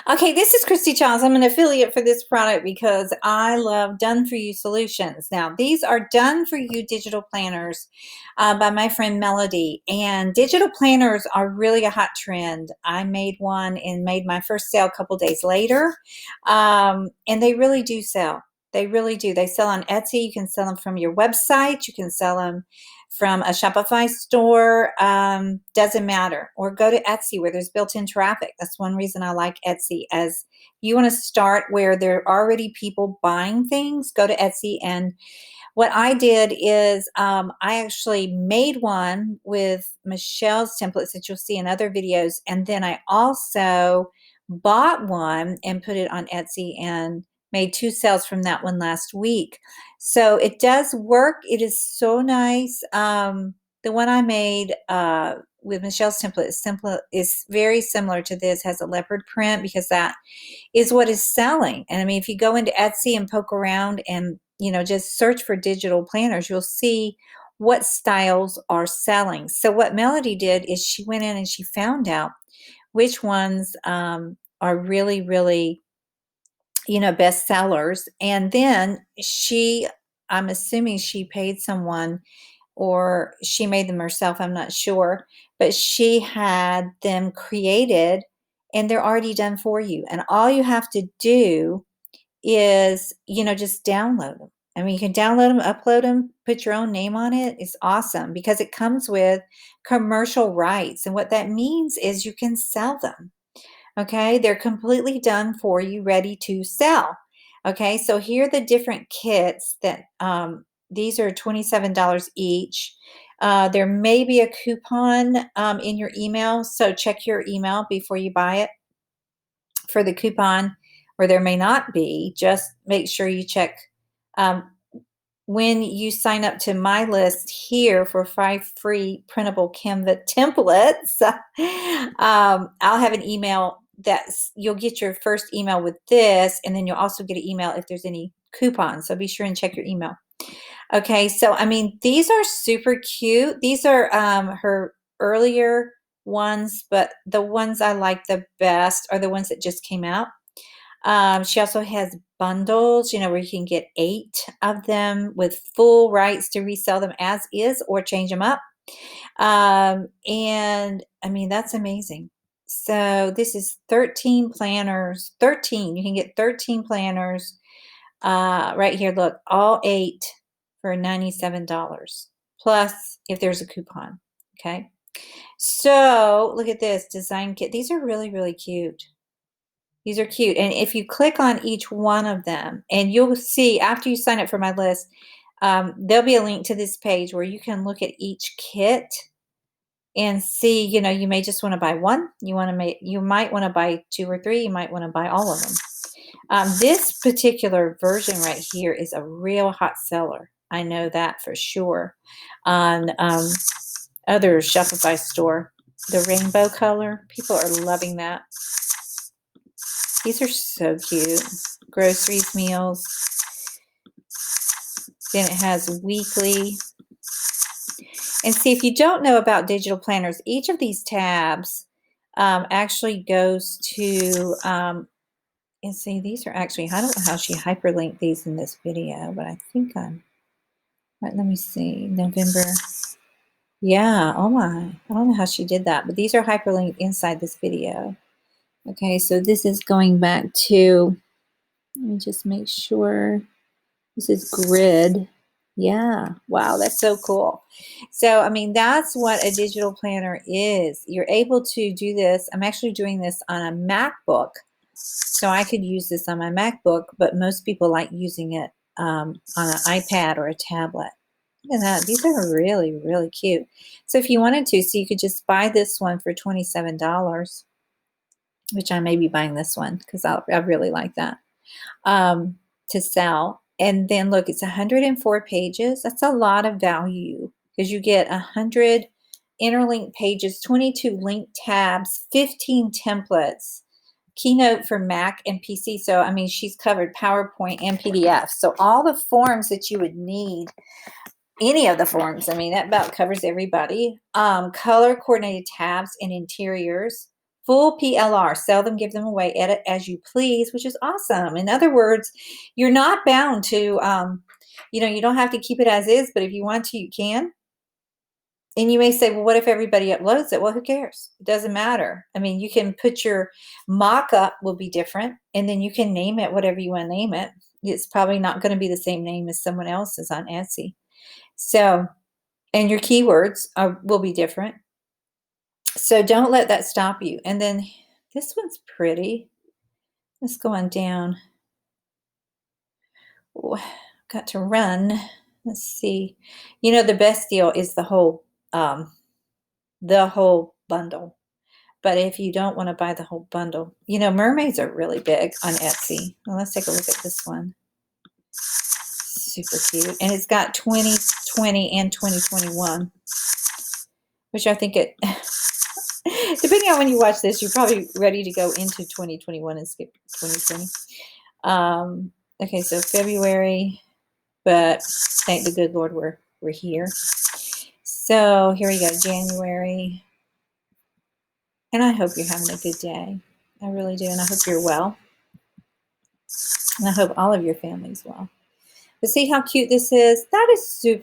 Okay, this is Christy Childs. I'm an affiliate for this product because I love done for you solutions. Now, these are done for you digital planners by my friend Melody. And digital planners are really a hot trend. I made one and made my first sale a couple days later. And they really do sell. They really do. They sell on Etsy. You can sell them from your website. You can sell them from a Shopify store, doesn't matter. Or go to Etsy where there's built-in traffic. That's one reason I like Etsy. As you want to start where there are already people buying things, go to Etsy. And what I did is I actually made one with Michelle's templates that you'll see in other videos. And then I also bought one and put it on Etsy and made 2 sales from that one last week. So it does work. It is so nice. The one I made with Michelle's template is very similar to this, has a leopard print because that is what is selling. And I mean, if you go into Etsy and poke around and, just search for digital planners, you'll see what styles are selling. So what Melody did is she went in and she found out which ones are really, really, best sellers. And then I'm assuming she paid someone or she made them herself, I'm not sure, but she had them created and they're already done for you. And all you have to do is, just download them. I mean, you can download them, upload them, put your own name on it. It's awesome because it comes with commercial rights. And what that means is you can sell them. Okay, they're completely done for you, ready to sell. Okay, so here are the different kits that these are $27 each. There may be a coupon in your email, so check your email before you buy it for the coupon, or there may not be. Just make sure you check um, when you sign up to my list here for 5 free printable Canva templates. I'll have an email you'll get your first email with this, and then you'll also get an email if there's any coupons. So be sure and check your email. Okay, so I mean, these are super cute. These are her earlier ones, but the ones I like the best are the ones that just came out. She also has bundles, where you can get 8 of them with full rights to resell them as is or change them up. And I mean, that's amazing. So this is 13 planners, 13. You can get 13 planners right here. Look, all 8 for $97 plus if there's a coupon. Okay. So look at this design kit. These are really, really cute. These are cute. And if you click on each one of them, and you'll see after you sign up for my list, there'll be a link to this page where you can look at each kit and see, you may just want to buy one. You might want to buy 2 or 3. You might want to buy all of them. This particular version right here is a real hot seller. I know that for sure. On other Shopify store, the rainbow color, people are loving that. These are so cute. Groceries, meals. Then it has weekly. And see, if you don't know about digital planners, each of these tabs actually goes to, and see, these are actually, I don't know how she hyperlinked these in this video, but I think right, let me see, November. Yeah, oh my, I don't know how she did that, but these are hyperlinked inside this video. Okay, so this is going back to, let me just make sure. This is grid. Yeah. Wow. That's so cool. So, I mean, that's what a digital planner is. You're able to do this. I'm actually doing this on a MacBook. So I could use this on my MacBook, but most people like using it on an iPad or a tablet. Look at that. These are really, really cute. So if you wanted to, so you could just buy this one for $27, which I may be buying this one because I really like that, to sell. And then look, it's 104 pages. That's a lot of value because you get 100 interlinked pages, 22 linked tabs, 15 templates, Keynote for Mac and PC. So, I mean, she's covered PowerPoint and PDF. So all the forms that you would need, any of the forms, I mean, that about covers everybody. Color coordinated tabs and interiors, Full PLR, sell them, give them away, edit as you please, which is awesome. In other words, you're not bound to, you don't have to keep it as is, but if you want to, you can. And you may say, well, what if everybody uploads it? Well, who cares? It doesn't matter. I mean, you can put your mock-up will be different, and then you can name it whatever you want to name it. It's probably not going to be the same name as someone else's on Etsy. So, and your keywords will be different. So don't let that stop you. And then this one's pretty. Let's go on down. Ooh, got to run. Let's see. The best deal is the whole bundle. But if you don't want to buy the whole bundle, mermaids are really big on Etsy. Well, let's take a look at this one. Super cute. And it's got 2020 and 2021, which I think depending on when you watch this, you're probably ready to go into 2021 and skip 2020. Okay, so February, but thank the good Lord we're here. So here we go, January. And I hope you're having a good day. I really do. And I hope you're well. And I hope all of your family's well. But see how cute this is? That is super